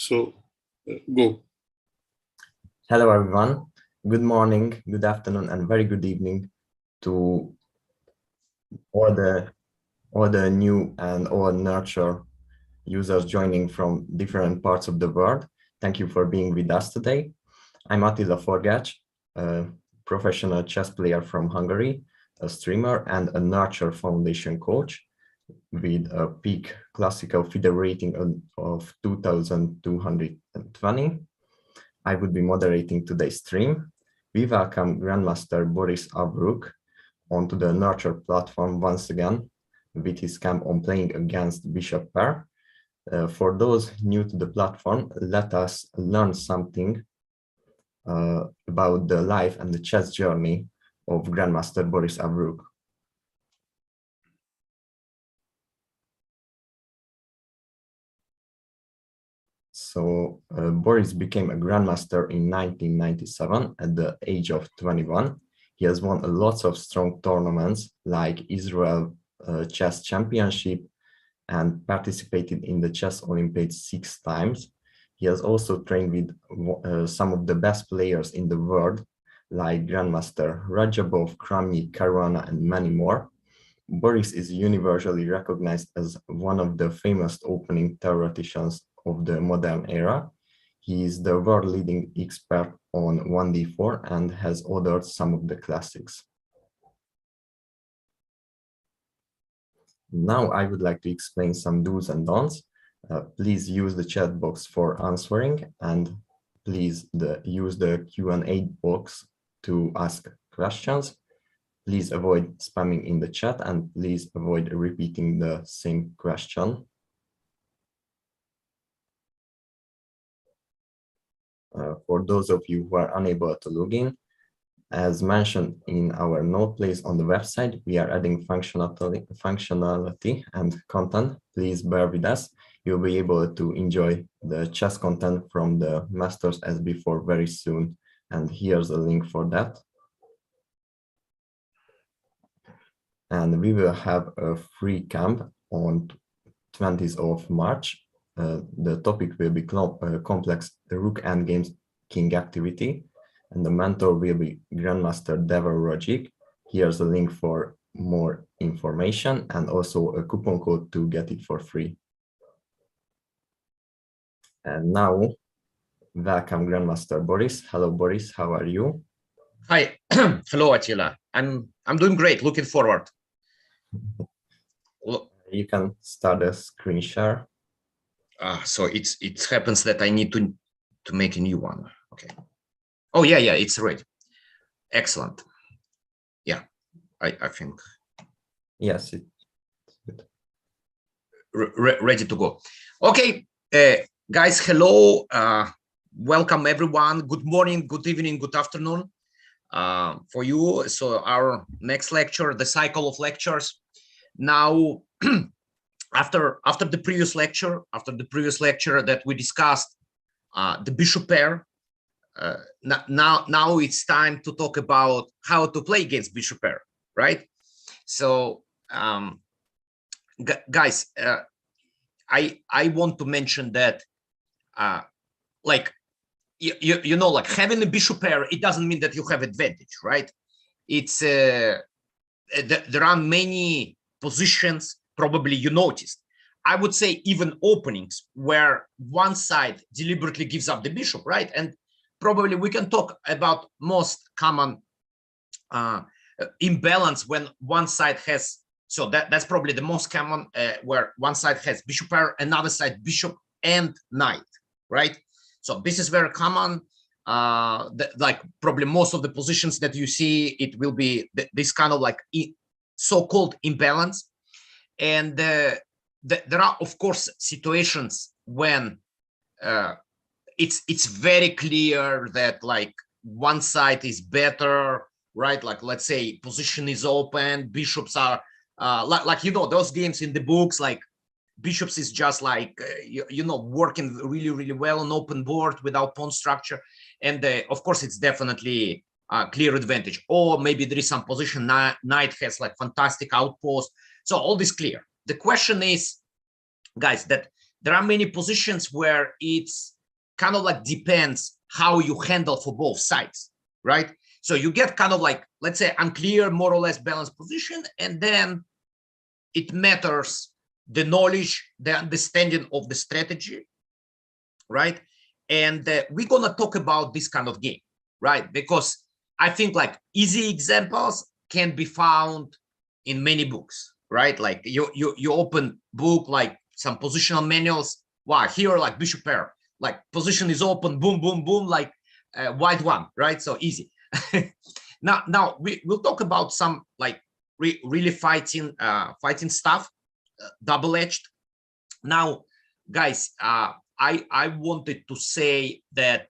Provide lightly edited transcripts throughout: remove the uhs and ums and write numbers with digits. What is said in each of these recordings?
So go. Hello, everyone. Good morning, good afternoon, and very good evening to all the new and all nurture users joining from different parts of the world. Thank you for being with us today. I'm Attila Forgács, a professional chess player from Hungary, a streamer, and a Nurture Foundation coach with a peak classical FIDE rating of 2220. I would be moderating today's stream. We welcome Grandmaster Boris Avruk onto the Nurture platform once again with his camp on playing against bishop pair. For those new to the platform, let us learn something about the life and the chess journey of Grandmaster Boris Avruk. So Boris became a grandmaster in 1997 at the age of 21. He has won lots of strong tournaments like Israel Chess Championship and participated in the Chess Olympiads 6 times. He has also trained with some of the best players in the world like Grandmaster Rajabov, Kramnik, Caruana, and many more. Boris is universally recognized as one of the famous opening theoreticians of the modern era. He is the world-leading expert on 1d4 and has authored some of the classics. Now I would like to explain some do's and don'ts. Please use the chat box for answering, and please use the Q&A box to ask questions. Please avoid spamming in the chat and please avoid repeating the same question. For those of you who are unable to log in, as mentioned in our note place on the website, we are adding functionality and content. Please bear with us. You'll be able to enjoy the chess content from the masters as before very soon. And here's a link for that. And we will have a free camp on 20th of March. The topic will be complex rook endgames king activity, and the mentor will be Grandmaster Devor Rogic. Here's a link for more information and also a coupon code to get it for free. And now, welcome Grandmaster Boris. Hello, Boris. How are you? Hi. Hello, Attila. I'm doing great. Looking forward. You can start a screen share. So it happens that I need to make a new one. Okay. Oh yeah, it's ready. Excellent. Yeah, I think. Yes, it's good. Ready to go. Okay, guys. Hello. Welcome everyone. Good morning, good evening, good afternoon for you. So our next lecture, the cycle of lectures. Now, after the previous lecture that we discussed the bishop pair, now it's time to talk about how to play against bishop pair, right? So guys, I want to mention that like you know, like having a bishop pair, it doesn't mean that you have advantage, right? It's there are many positions, probably you noticed, I would say even openings where one side deliberately gives up the bishop, right? And probably we can talk about most common imbalance when one side has, so that's probably the most common where one side has bishop pair, another side bishop and knight, right? So this is very common. Like probably most of the positions that you see, it will be this kind of like so-called imbalance. And there are, of course, situations when it's very clear that like one side is better, right? Like let's say position is open, bishops are like you know, those games in the books, like bishops is just like you know, working really well on open board without pawn structure, and of course it's definitely a clear advantage. Or maybe there is some position knight has like fantastic outpost. So all this clear. The question is, guys, that there are many positions where it's kind of like depends how you handle for both sides, right? So you get kind of like, let's say, unclear, more or less balanced position, and then it matters the knowledge, the understanding of the strategy, right? And we're gonna talk about this kind of game, right? Because I think like easy examples can be found in many books, right? Like you open book like some positional manuals. Wow, here like bishop pair, like position is open, boom, boom, boom, like white one, right? So easy. now we'll talk about some like really fighting stuff, double-edged. Now, guys, I wanted to say that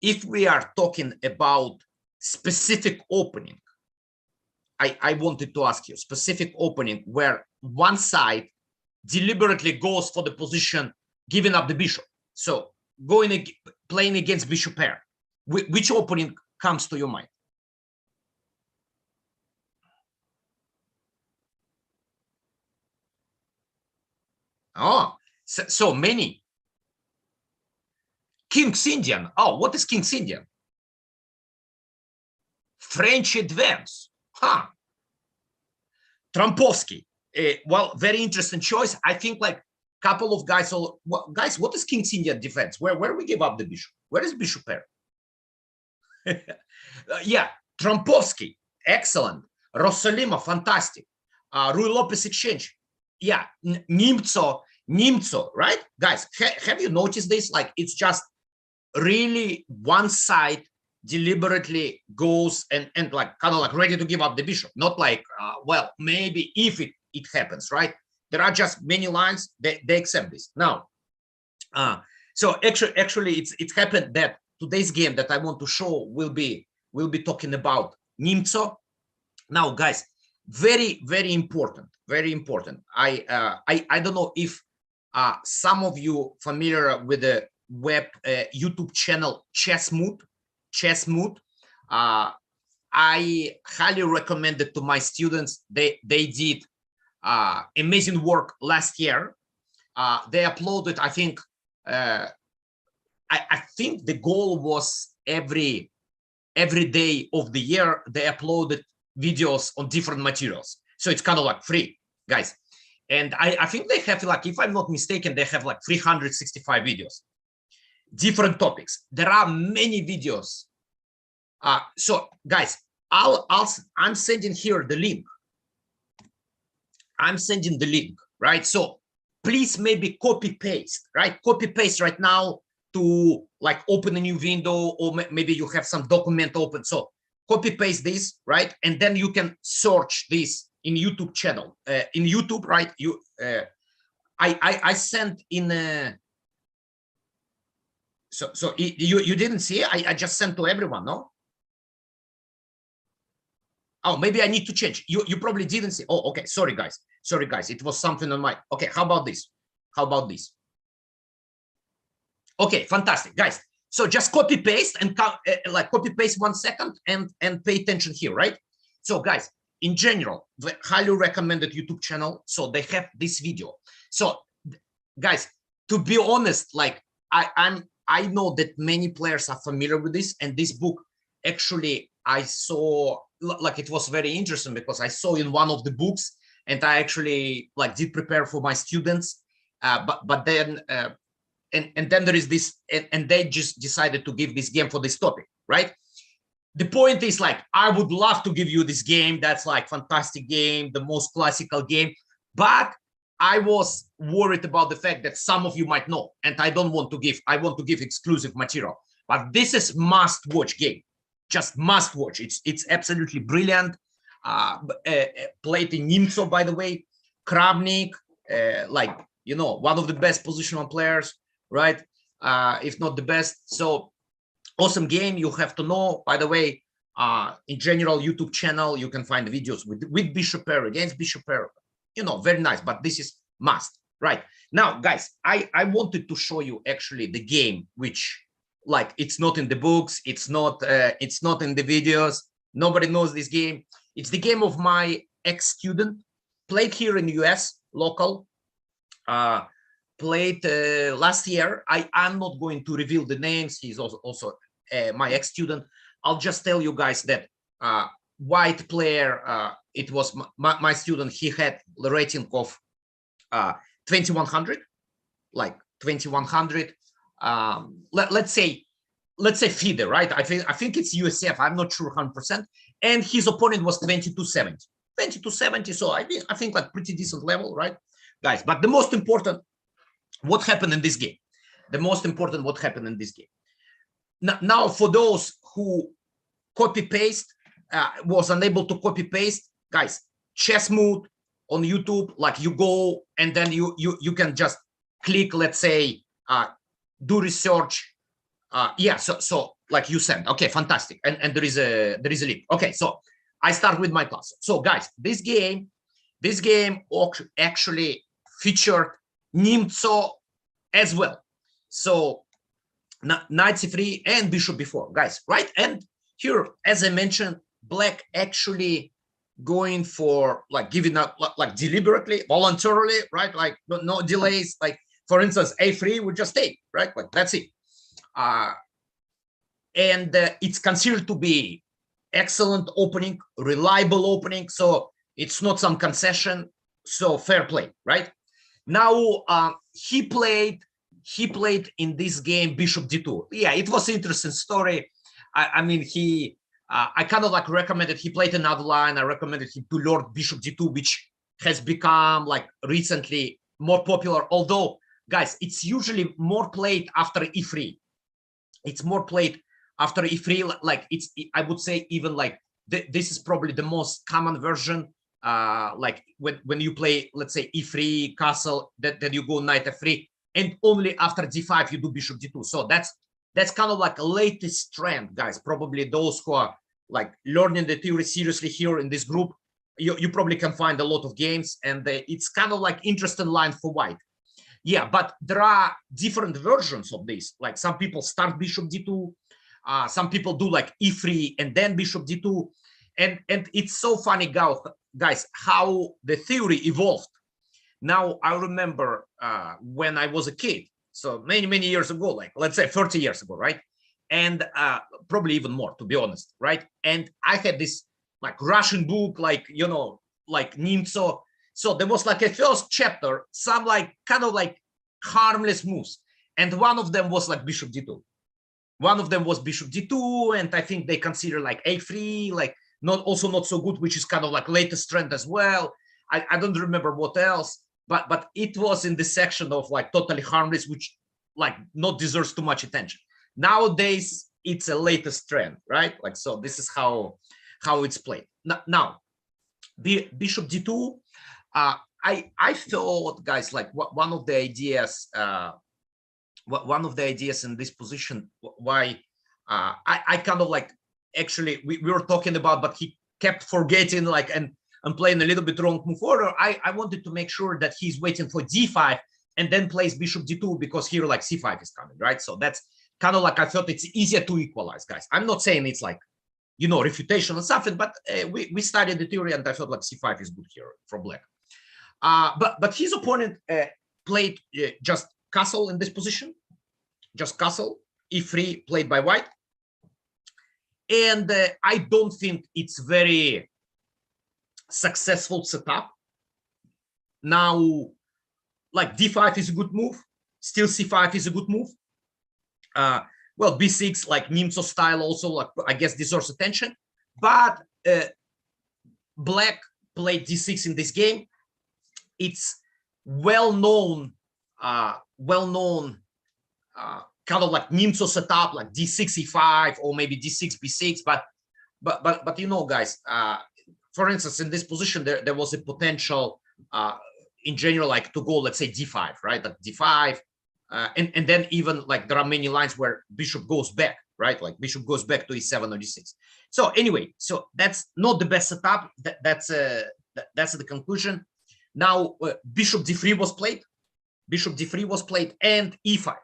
if we are talking about specific opening, I wanted to ask you specific opening where one side deliberately goes for the position, giving up the bishop. So playing against bishop pair, which opening comes to your mind? Oh, so many. King's Indian. Oh, what is King's Indian? French advance. Huh. Trompovsky. Well, very interesting choice. I think like a couple of guys. So, guys, what is King's Indian defense? Where we give up the bishop? Where is bishop pair? Yeah, Trompovsky. Excellent. Rossolimo, fantastic. Rui Lopez exchange. Yeah, Nimzo, right? Guys, have you noticed this? Like, it's just really one side deliberately goes and like kind of like ready to give up the bishop, not like well, maybe if it happens, right? There are just many lines they accept this now. So actually it's happened that today's game that I want to show will be talking about Nimzo. Now, guys, very important, very important. I don't know if some of you familiar with the web YouTube channel Chessmood. I highly recommend it to my students. They did amazing work last year. They uploaded, I think, I think the goal was every day of the year they uploaded videos on different materials. So it's kind of like free, guys. And I think they have, like, if I'm not mistaken, they have like 365 videos, different topics. There are many videos. So guys, I'm sending here the link. I'm sending the link, right? So please maybe copy paste, right? Copy paste right now to like open a new window, or maybe you have some document open. So copy paste this, right? And then you can search this in YouTube channel, in YouTube, right? You, I sent in. So you didn't see it? I just sent to everyone, no? Oh, maybe I need to change. You probably didn't see. Oh, okay. Sorry, guys. Sorry, guys. It was something on my. Okay. How about this? How about this? Okay, fantastic, guys. So just copy paste and like copy paste 1 second and pay attention here, right? So guys, in general, the highly recommended YouTube channel. So they have this video. So guys, to be honest, like I know that many players are familiar with this, and this book actually I saw, like, it was very interesting because I saw in one of the books, and I actually like did prepare for my students, but then and then there is this, and they just decided to give this game for this topic, right? The point is, like, I would love to give you this game. That's like fantastic game, the most classical game, but I was worried about the fact that some of you might know, and I don't want to give, I want to give exclusive material, but this is must watch game, just must watch. It's absolutely brilliant. Played in Nimzo, by the way, Kravnik, like, you know, one of the best positional players, right? If not the best. So awesome game. You have to know, by the way, in general YouTube channel, you can find videos with bishop pair, against bishop pair, you know, very nice, but this is must, right? Now, guys, I wanted to show you actually the game, which, like, it's not in the books, it's not in the videos, nobody knows this game. It's the game of my ex-student, played here in the US, local. played last year. I'm not going to reveal the names. He's also my ex-student. I'll just tell you guys that white player, it was my student. He had the rating of 2100, like 2100. Let's say FIDE, right? I think it's USF. I'm not sure 100%. And his opponent was 2270. 2270. So I think like pretty decent level, right, guys? But the most important, what happened in this game? The most important, what happened in this game? Now, for those who copy paste, was unable to copy paste, guys, chess mood on YouTube, like you go and then you can just click, let's say, do research. Yeah, so like you said, okay, fantastic, and there is a link. Okay, so I start with my class. So guys, this game actually featured nurtr as well. So knight c3 and bishop b4, guys, right? And here, as I mentioned, black actually going for like giving up, like deliberately, voluntarily, right? Like no delays. Like for instance, a3 would just take, right? Like that's it. And it's considered to be excellent opening, reliable opening. So it's not some concession. So fair play, right? Now he played in this game bishop d2. Yeah, it was an interesting story. I mean, I kind of like recommended, he played another line. I recommended him to learn bishop d2, which has become like recently more popular. Although, guys, it's usually more played after e3. It's more played after e3. Like I would say even like this is probably the most common version. Like when you play, let's say e3 castle, then you go knight f3, and only after d5 you do bishop d2. So that's kind of like a latest trend, guys. Probably those who are like learning the theory seriously here in this group, you probably can find a lot of games, and it's kind of like interesting line for white. Yeah, but there are different versions of this. Like some people start bishop d2, some people do like e3 and then bishop d2, and it's so funny, guys, how the theory evolved. Now I remember when I was a kid, so many years ago, like let's say 30 years ago, right? And probably even more, to be honest, right? And I had this like Russian book, like, you know, like nurtr. So there was like a first chapter, some like kind of like harmless moves, and one of them was like bishop d2. One of them was bishop d2, and I think they consider like a3, like not so good, which is kind of like latest trend as well. I don't remember what else, but it was in the section of like totally harmless, which like not deserves too much attention. Nowadays, it's a latest trend, right? Like, so this is how it's played. Now, bishop d2. I thought, guys, like one of the ideas in this position, why I kind of like, actually we were talking about, but he kept forgetting, like, and playing a little bit wrong move order. I wanted to make sure that he's waiting for d5 and then plays bishop d2, because here like c5 is coming, right? So that's kind of like, I thought it's easier to equalize, guys. I'm not saying it's like, you know, refutation or something, but we studied the theory, and I felt like c5 is good here for black. But his opponent played just castle in this position, just castle, e3 played by white. And I don't think it's very successful setup. Now, like d5 is a good move, still c5 is a good move. Well, b6, like nurtr style, also, like, I guess deserves attention. But black played d6 in this game. It's well-known, kind of like nurtr setup, like d6 e5 or maybe d6 b6. But you know, guys, for instance, in this position, there was a potential in general, like to go, let's say d5, right? Like d5, and then even like there are many lines where bishop goes back, right? Like bishop goes back to e7 or d6. So anyway, so that's not the best setup. That's the conclusion. Now bishop d3 was played. Bishop d3 was played, and e5.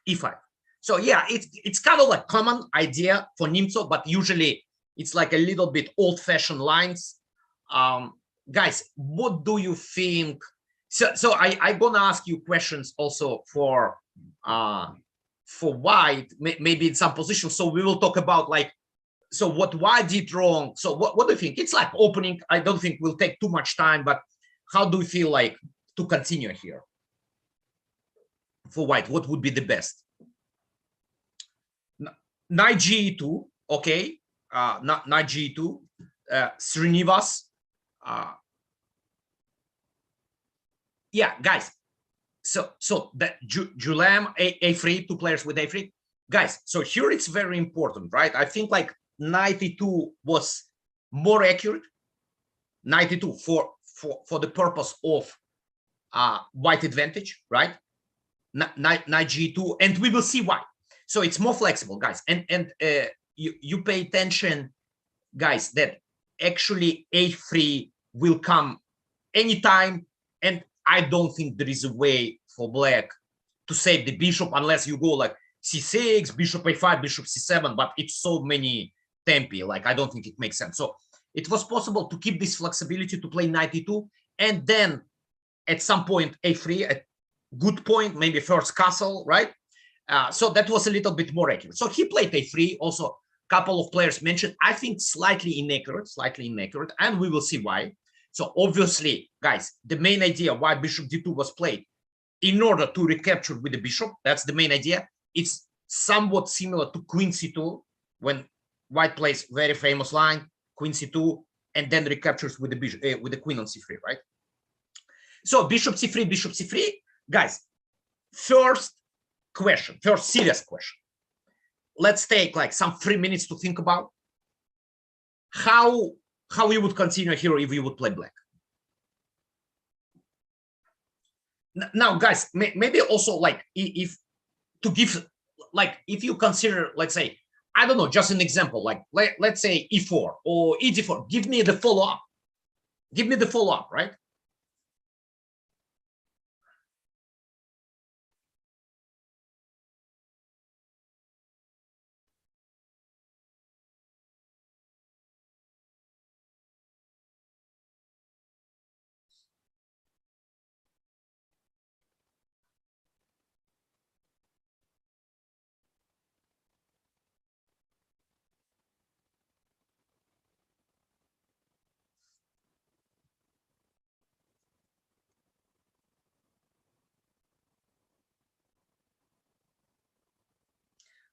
E5. So yeah, it's kind of like common idea for nurtr, but usually it's like a little bit old-fashioned lines. Guys, what do you think So I gonna ask you questions also for white, maybe in some positions. So we will talk about like, so what white did wrong. So what do you think? It's like opening. I don't think will take too much time, but how do you feel like to continue here for white? What would be the best? Knight G2, okay. Knight G2, Srinivas. Yeah, guys. So that Julam A3, two players with A3, guys. So here it's very important, right? I think like 92 was more accurate. 92 for the purpose of white advantage, right? Knight G2, and we will see why. So it's more flexible, guys. And you pay attention, guys, that actually A3 will come anytime, and I don't think there is a way for black to save the bishop unless you go like C6, bishop A5, bishop C7, but it's so many tempi, like I don't think it makes sense. So it was possible to keep this flexibility to play knight E2, and then at some point A3, at good point, maybe first castle, right? So that was a little bit more accurate. So he played A3. Also, a couple of players mentioned, I think slightly inaccurate, and we will see why. So obviously, guys, the main idea why bishop D2 was played in order to recapture with the bishop, that's the main idea. It's somewhat similar to queen C2, when white plays very famous line, queen C2, and then recaptures with the bishop, with the queen on C3, right? So bishop C3, guys, first serious question. Let's take like some 3 minutes to think about how you would continue here if you would play black. Now, guys, maybe also like if to give, like if you consider, let's say, I don't know, just an example, like let's say E4 or ED4, give me the follow-up. Give me the follow-up, right?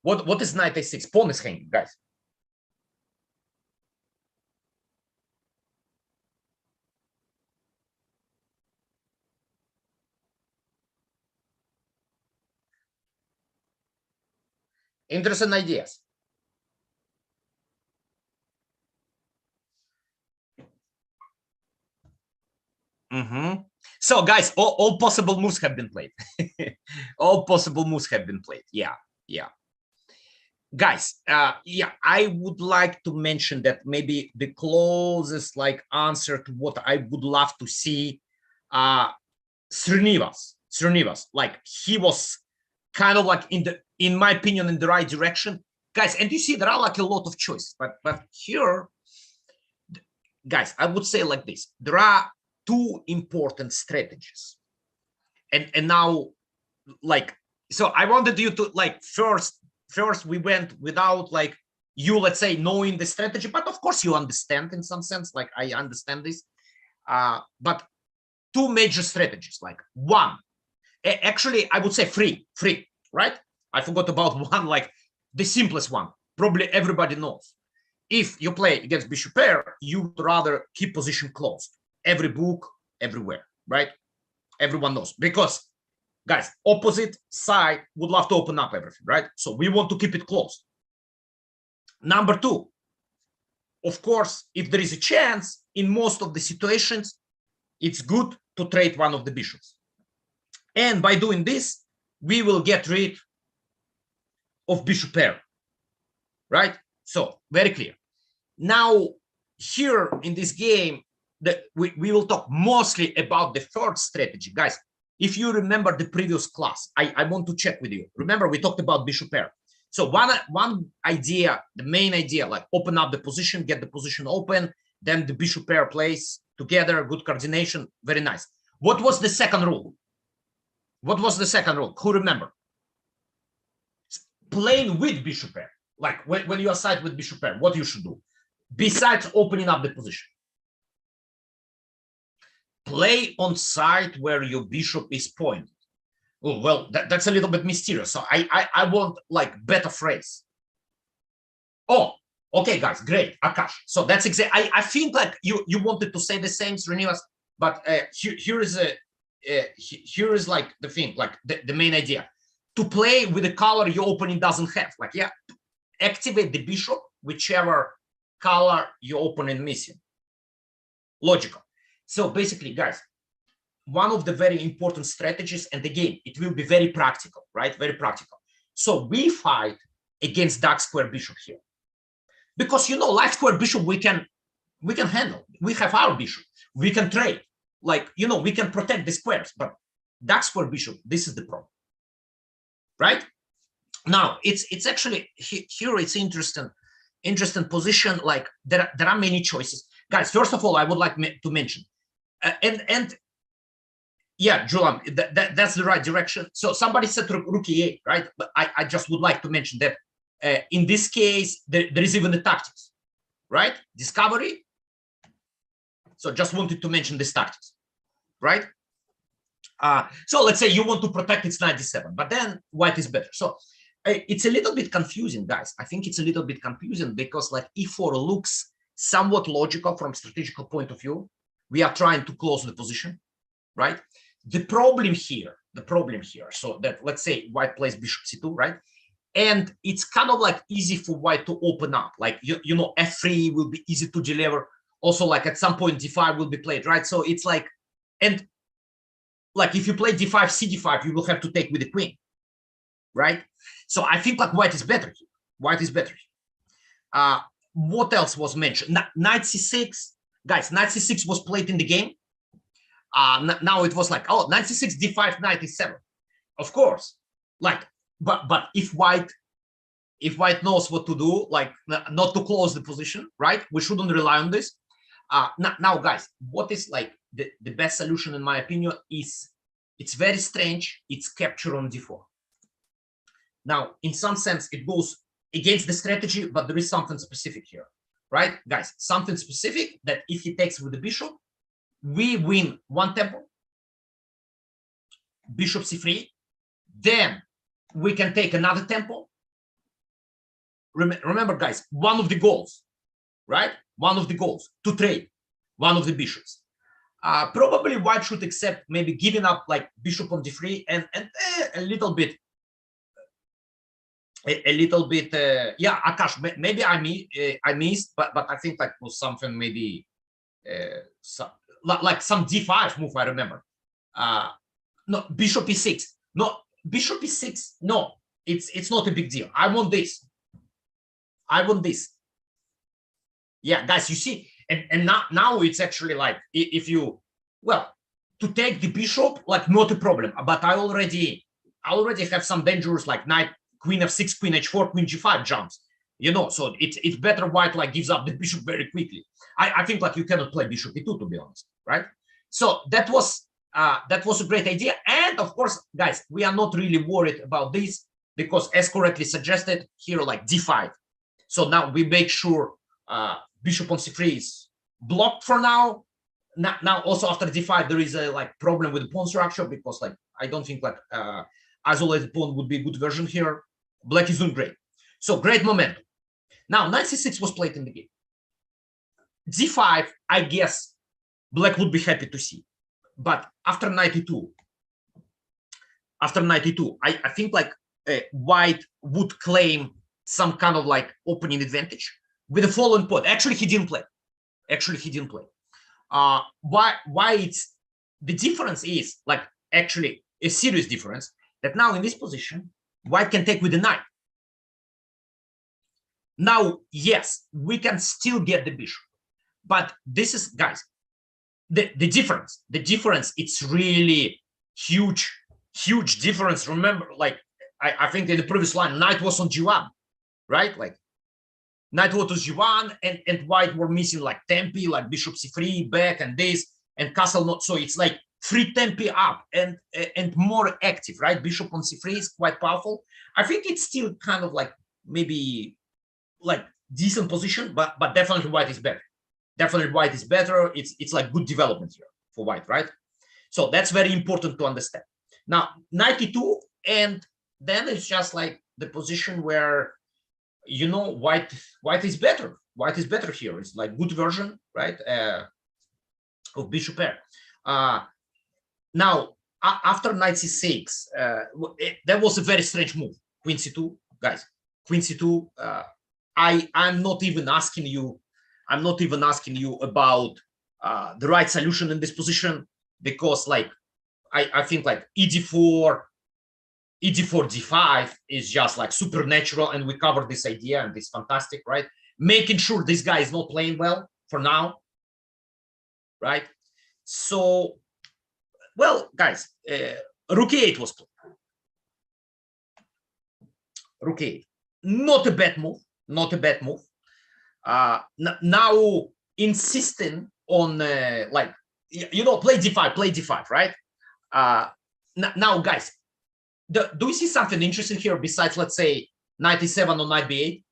What is knight A6? Pawn is hanging, guys. Interesting ideas. So, guys, all possible moves have been played. All possible moves have been played. Yeah. Guys, yeah, I would like to mention that maybe the closest like answer to what I would love to see, Srinivas, like he was kind of like in my opinion, in the right direction, guys. And you see there are like a lot of choices, but here, guys, I would say like this: there are two important strategies, and now, like, so I wanted you to like first we went without like you, let's say, knowing the strategy, but of course you understand in some sense, like I understand this, but two major strategies, like one, actually I would say three, right? I forgot about one, like the simplest one, probably everybody knows. If you play against bishop pair, you would rather keep position closed. Every book, everywhere, right? Everyone knows, because guys, opposite side would love to open up everything, right? So we want to keep it closed. Number two, of course, if there is a chance, in most of the situations, it's good to trade one of the bishops. And by doing this, we will get rid of bishop pair, right? So very clear. Now, here in this game, we will talk mostly about the third strategy, guys. If you remember the previous class, I want to check with you. Remember, we talked about bishop pair. So one idea, the main idea, like open up the position, get the position open, then the bishop pair plays together, good coordination, very nice. What was the second rule? What was the second rule? Who remember? Playing with bishop pair. Like when you are side with bishop pair, what you should do? Besides opening up the position, play on side where your bishop is pointed. Oh, well, that's a little bit mysterious. So I want like better phrase. Oh, okay, guys, great, Akash. So that's exactly. I think like you wanted to say the same, Srinivas, but here is like the thing, like the main idea. To play with the color your opponent doesn't have. Like, yeah, activate the bishop, whichever color your opponent missing. Logical. So basically, guys, one of the very important strategies, and again, it will be very practical, right? Very practical. So we fight against dark square bishop here. Because, you know, light square bishop, we can handle. We have our bishop. We can trade. Like, you know, we can protect the squares. But dark square bishop, this is the problem. Right? Now, it's actually, here it's interesting position. Like, there are many choices. Guys, first of all, I would like to mention, and yeah, Julian, that's the right direction. So somebody said rook e8, right? But I just would like to mention that in this case, there is even the tactics, right? Discovery. So just wanted to mention this tactics, right? So let's say you want to protect its 97, but then white is better. So it's a little bit confusing, guys. I think it's a little bit confusing because like e4 looks somewhat logical from strategical point of view. We are trying to close the position, right? The problem here, so that let's say white plays bishop c2, right? And it's kind of like easy for white to open up. Like, you know, f3 will be easy to deliver. Also, like at some point, d5 will be played, right? So it's like, and like if you play d5, cd5, you will have to take with the queen, right? So I think like white is better here. White is better here. What else was mentioned? Knight c6, guys. Knight c6 was played in the game. Now it was like, oh, knight c6, d5, knight e7. Of course, like, but if white knows what to do, like not to close the position, right? We shouldn't rely on this. Now, guys, what is like the best solution in my opinion is, it's very strange. It's capture on d4. Now, in some sense, it goes against the strategy, but there is something specific here, right, guys? Something specific that if he takes with the bishop, we win one tempo, bishop c3, then we can take another tempo. Remember, guys, one of the goals, right? One of the goals to trade one of the bishops. Probably white should accept maybe giving up like bishop on d3 and a little bit. Yeah, Akash, maybe I missed, but I think like was something maybe like some d5 move. I remember. No, bishop e6. No, bishop e6. No, it's not a big deal. I want this. Yeah, guys, you see, and now it's actually like if you, well, to take the bishop, like not a problem. But I already have some dangerous like knight, queen f6, queen h4, queen g5 jumps, you know. So it's better white like gives up the bishop very quickly. I think like you cannot play bishop e2, to be honest, right? So that was a great idea. And of course, guys, we are not really worried about this because as correctly suggested here, like d5. So now we make sure bishop on c3 is blocked for now. Now also after d5 there is a like problem with the pawn structure because like I don't think like isolated pawn would be a good version here. Black is doing great. So great momentum. Now knight c6 was played in the game. d5, I guess black would be happy to see. But after knight e2, I think like white would claim some kind of like opening advantage with the following point. Actually, he didn't play. Why it's the difference is like actually a serious difference that now in this position, white can take with the knight. Now, yes, we can still get the bishop, but this is, guys, the difference. The difference, it's really huge difference. Remember, like I think in the previous line, knight was on g1, right? Like knight was on g1, and white were missing like tempi, like bishop c3 back and this, and castle not. So it's like free tempi up and more active, right? Bishop on c3 is quite powerful. I think it's still kind of like maybe like decent position, but definitely white is better. Definitely white is better. It's like good development here for white, right? So that's very important to understand. Now, 92, and then it's just like the position where, you know, white is better. White is better here. It's like good version, right, of bishop pair. Now, after knight c6, that was a very strange move. Queen c2, guys. Queen c2. I'm not even asking you. I'm not even asking you about the right solution in this position, because like I think like e4 d5 is just like supernatural, and we covered this idea, and it's fantastic, right? Making sure this guy is not playing well for now, right? So, well, guys, rook e8 was played. Rook e8, not a bad move, not a bad move. Now insisting on like, you know, play d5, right? Now, guys, do you see something interesting here besides, let's say, knight e7 or knight b8?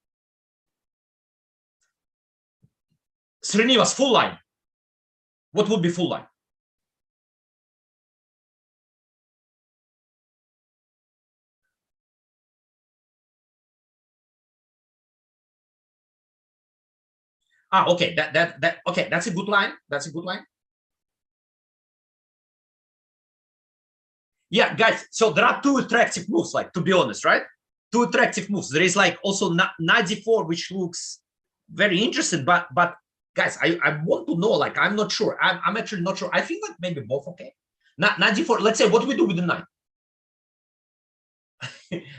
Sriniva's full line. What would be full line? Okay, okay, that's a good line. That's a good line. Yeah, guys, so there are two attractive moves, like, to be honest, right? Two attractive moves. There is like also knight d4, which looks very interesting, but guys, I want to know, like, I'm not sure. I'm actually not sure. I think like maybe both okay. Knight d4, let's say, what do we do with the knight?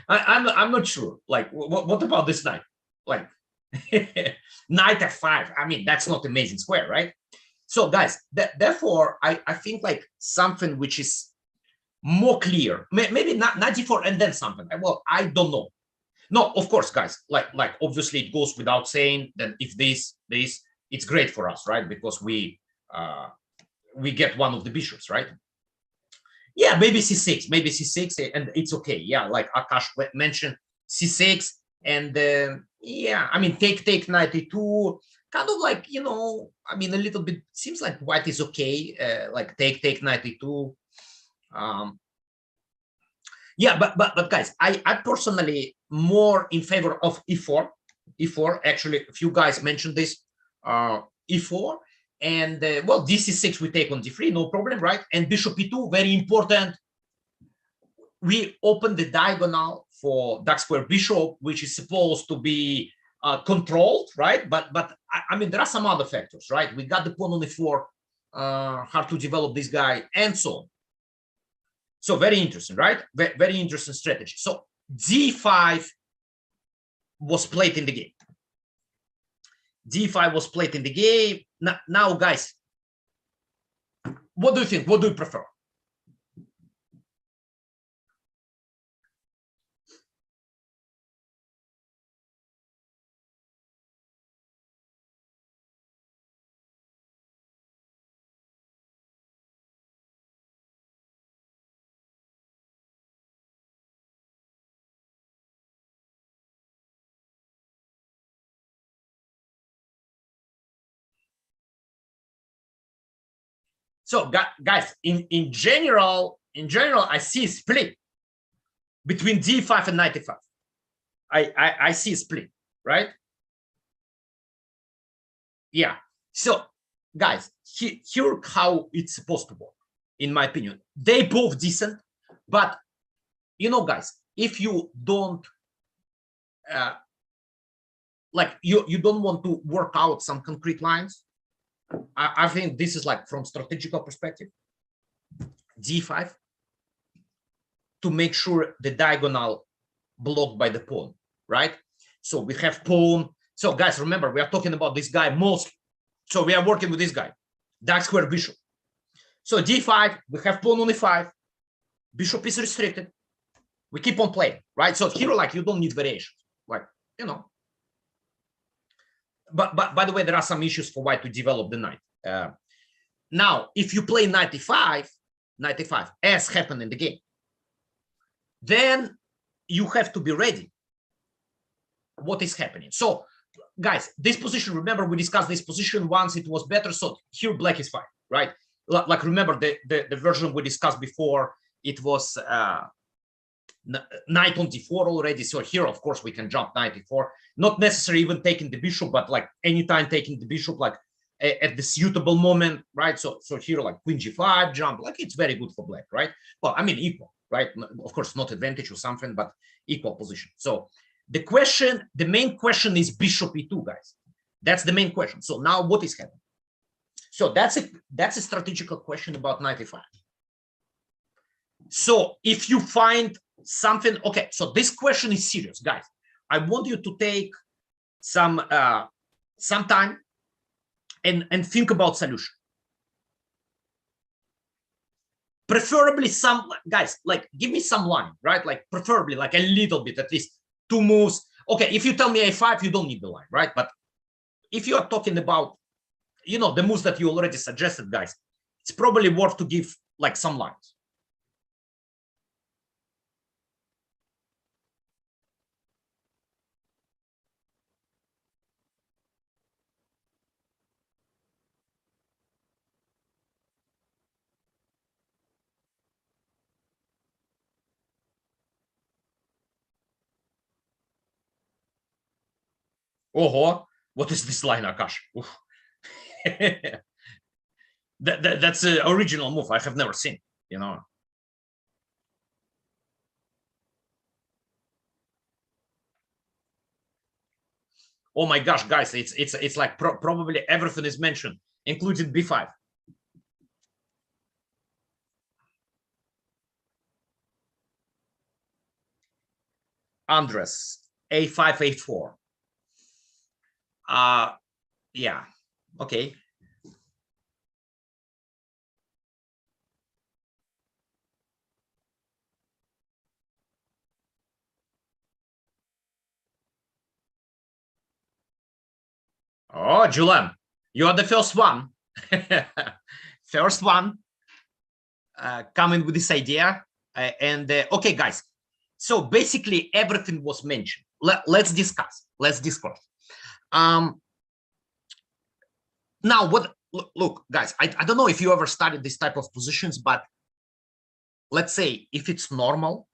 I'm not sure. Like, what about this knight? Like, knight f5. I mean, that's not amazing square, right? So, guys, therefore, I think like something which is more clear, maybe not knight d4 and then something. Well, I don't know. No, of course, guys. Like obviously, it goes without saying that if this, it's great for us, right? Because we get one of the bishops, right? Yeah, maybe c6, and it's okay. Yeah, like Akash mentioned, c6, and yeah, I mean, take knight e2, kind of like, you know, I mean, a little bit seems like white is okay. Like take knight e2. Yeah, but guys, I personally more in favor of e4. Actually, a few guys mentioned this. E4, and well, dc6 we take on d3, no problem, right? And bishop e2, very important. We open the diagonal for dark square bishop, which is supposed to be controlled, right? But I mean, there are some other factors, right? We got the pawn on e4, hard to develop this guy, and so on. So very interesting, right? Very interesting strategy. So d5 was played in the game. D5 was played in the game. Now, guys, what do you think? What do you prefer? So, guys, in general, I see a split between d5 and knight e5. I see a split, right? Yeah. So, guys, here how it's supposed to work, in my opinion. They both decent, but you know, guys, if you don't like you don't want to work out some concrete lines, I think this is like from strategical perspective, d5, to make sure the diagonal blocked by the pawn, right? So we have pawn. So guys, remember, we are talking about this guy mostly. So we are working with this guy, dark square bishop. So d5, we have pawn on e5, bishop is restricted. We keep on playing, right? So here, like, you don't need variations, like, you know. But by the way, there are some issues for white to develop the knight. Now, if you play knight e5, knight e5, as happened in the game, then you have to be ready what is happening. So guys, this position, remember we discussed this position once, it was better. So here black is fine, right? Like remember the version we discussed before, it was knight on d4 already. So here, of course, we can jump knight e4, not necessarily even taking the bishop, but like anytime taking the bishop, like at the suitable moment, right? So here, like queen g5 jump, like it's very good for black, right? Well, I mean, equal, right? Of course, not advantage or something, but equal position. So the question, the main question is bishop e2, guys. That's the main question. So now what is happening? So that's a strategical question about knight e5. So if you find something, okay, so this question is serious, guys. I want you to take some time and think about solution. Preferably some, guys, like give me some line, right? Like preferably like a little bit, at least 2 moves. Okay, if you tell me a5, you don't need the line, right? But if you are talking about, you know, the moves that you already suggested, guys, it's probably worth to give like some lines. Oh, what is this line, Akash? That's an original move I have never seen, you know. Oh my gosh, guys, it's like probably everything is mentioned, including b5. Andres, a5, a4. Yeah, okay. Oh, Julian, you are the first one. First one coming with this idea. Okay, guys. So basically everything was mentioned. Let's discuss. Let's discuss. Now, what? Look, guys. I don't know if you ever studied this type of positions, but let's say if it's normal,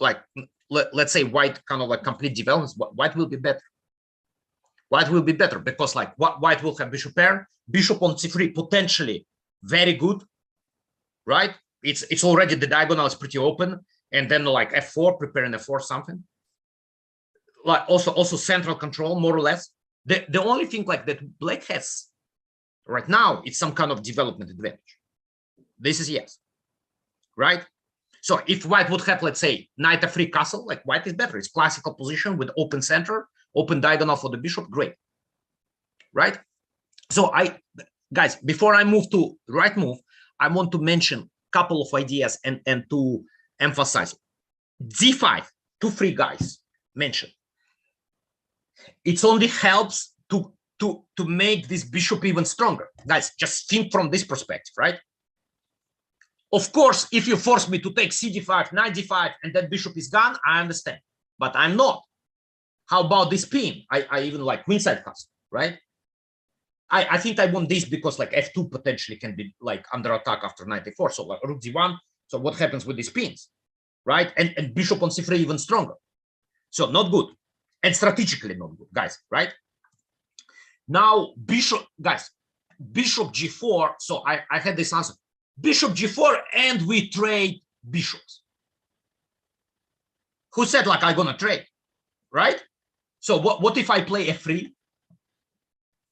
like let's say white kind of like complete developments, white will be better. White will be better because like white will have bishop pair, bishop on c3 potentially very good, right? It's already the diagonal is pretty open, and then like f4, preparing f4 something. Like also central control more or less. The only thing like that black has right now, it's some kind of development advantage. This is yes, right? So if white would have, let's say, knight f3 castle, like white is better. It's classical position with open center, open diagonal for the bishop, great, right? So guys, before I move to right move, I want to mention a couple of ideas and to emphasize. d5, 2-3 guys mentioned. It only helps to make this bishop even stronger. Guys, just think from this perspective, right? Of course, if you force me to take cd5, knight d5, and that bishop is gone, I understand. But I'm not. How about this pin? I even like queenside castle, right? I think I want this because like f2 potentially can be like under attack after knight a4. So like rook d1. So what happens with these pins, right? And bishop on c3 even stronger. So not good. And strategically not good, guys, right? Now bishop, guys, bishop g4. So I had this answer. Bishop g4 and we trade bishops. Who said like I'm gonna trade, right? So what if I play f3?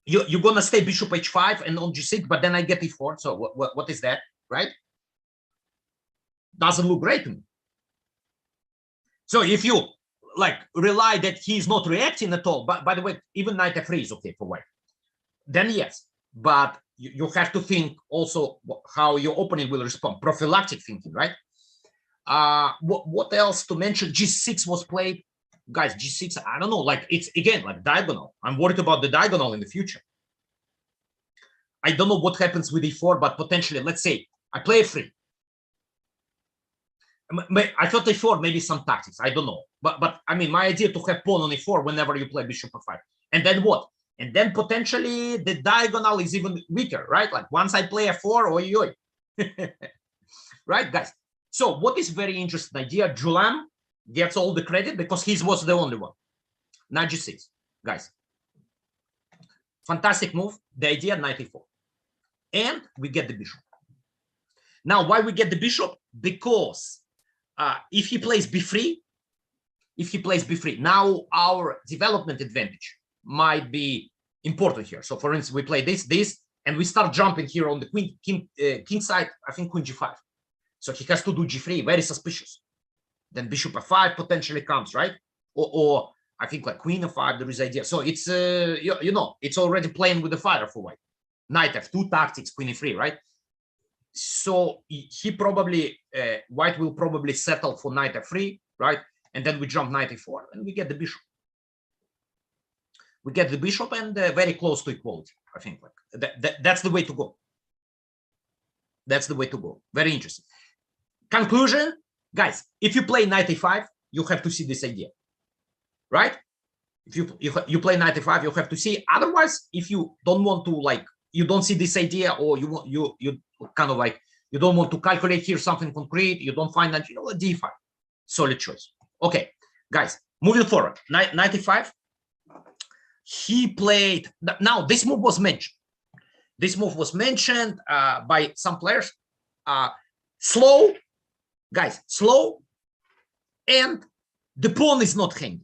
You're gonna stay bishop h5 and on g6, but then I get e4. So what is that, right? Doesn't look great to me. So if you like rely that he's not reacting at all, but by the way, even knight f3 is okay for white, then yes, but you have to think also how your opponent will respond. Prophylactic thinking, right? What else to mention? g6 was played. Guys, g6, I don't know, like it's again like diagonal. I'm worried about the diagonal in the future. I don't know what happens with e4, but potentially, let's say I play a3. I thought a4, maybe some tactics, I don't know. But I mean, my idea to have pawn on a4 whenever you play bishop f5. And then what? And then potentially the diagonal is even weaker, right? Like once I play a4, oi. Right, guys? So what is very interesting idea, Julam gets all the credit because he was the only one. Knight g6, guys. Fantastic move, the idea, knight e4. And we get the bishop. Now, why we get the bishop? Because if he plays b3, now our development advantage might be important here. So, for instance, we play this, and we start jumping here on the king side. I think queen g5. So he has to do g3, very suspicious. Then bishop f5 potentially comes, right? Or I think like queen f5, there is idea. So it's you know, it's already playing with the fire for white. Knight f2 tactics, queen e3, right? So he probably white will probably settle for knight f3, right? And then we jump knight e4 and we get the bishop. We get the bishop and very close to equality. I think like that's the way to go. That's the way to go. Very interesting. Conclusion, guys, if you play knight e5, you have to see this idea, right? If you play knight e5, you have to see. Otherwise, if you don't want to, like, you don't see this idea, or you kind of like, you don't want to calculate here something concrete, you don't find that, you know, a d5, solid choice. Okay, guys, moving forward, knight e5. He played. Now this move was mentioned. This move was mentioned by some players. Slow, guys, slow, and the pawn is not hanging.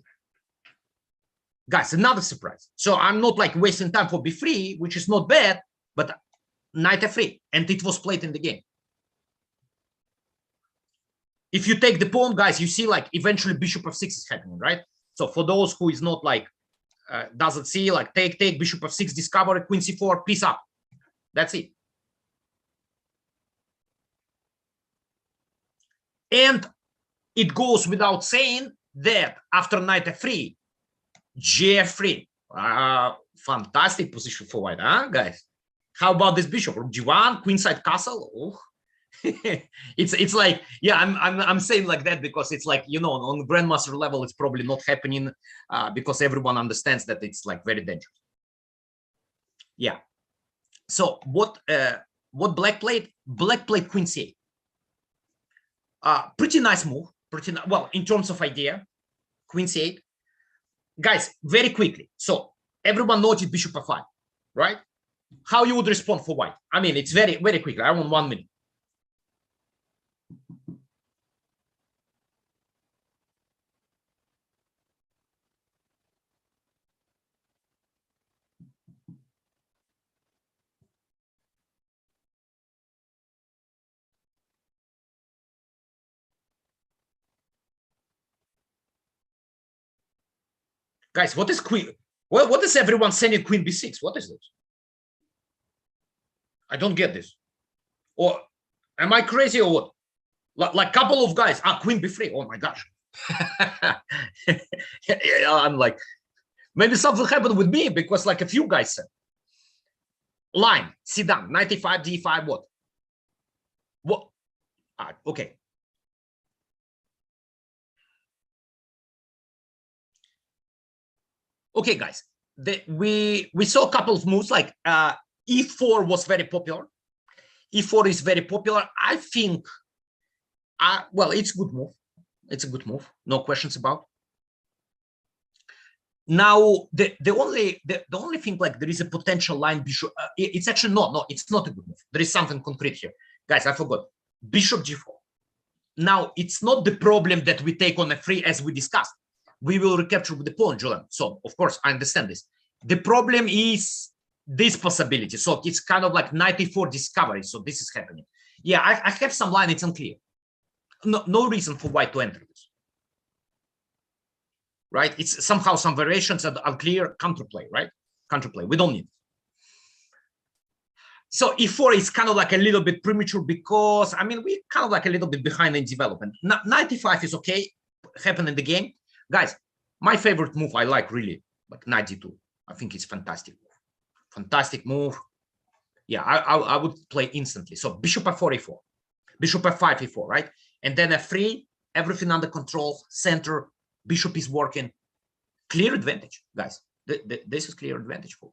Guys, another surprise. So I'm not like wasting time for b3, which is not bad, but knight f3, and it was played in the game. If you take the pawn, guys, you see like eventually bishop f6 is happening, right? So for those who is not like doesn't see, like, take bishop f6, discover queen c4, peace up. That's it. And it goes without saying that after knight f3, g3, fantastic position for white, huh, guys? How about this bishop? g1, queenside castle. Oh. it's like, yeah, I'm saying like that because it's like, you know, on the grandmaster level, it's probably not happening because everyone understands that it's like very dangerous. Yeah. So what black played? Black played queen c8. Pretty nice move. Well, in terms of idea, queen c8. Guys, very quickly. So everyone noted bishop f5, right? How you would respond for white? I mean, it's very, very quickly. I want 1 minute. Guys, what is queen? Well, what is everyone sending queen b6? What is this? I don't get this. Or am I crazy or what? Like couple of guys, queen b3. Oh my gosh. I'm like, maybe something happened with me because like a few guys said. Line, sit down, 95, d5, what? What? Okay. Okay, guys, we saw a couple of moves like e4 was very popular. E4 is very popular. I think, well, it's a good move. It's a good move. No questions about. Now, the only thing, like, there is a potential line bishop. It's actually no, it's not a good move. There is something concrete here. Guys, I forgot. Bishop g4. Now, it's not the problem that we take on f3 as we discussed. We will recapture with the pawn, Julian. So, of course, I understand this. The problem is this possibility. So it's kind of like knight e4 discovery. So this is happening. Yeah, I have some line. It's unclear. No reason for white to enter this. Right? It's somehow some variations that are unclear. Counterplay, right? Counterplay. We don't need it. So e4 is kind of like a little bit premature because, I mean, we're kind of like a little bit behind in development. Knight e5 is okay, happen in the game. Guys, my favorite move, I like really, like knight d2. I think it's fantastic. Fantastic move. Yeah, I would play instantly. So bishop f4, e4, bishop f5, e4, right? And then f3, everything under control, center, bishop is working. Clear advantage, guys. This is clear advantage for.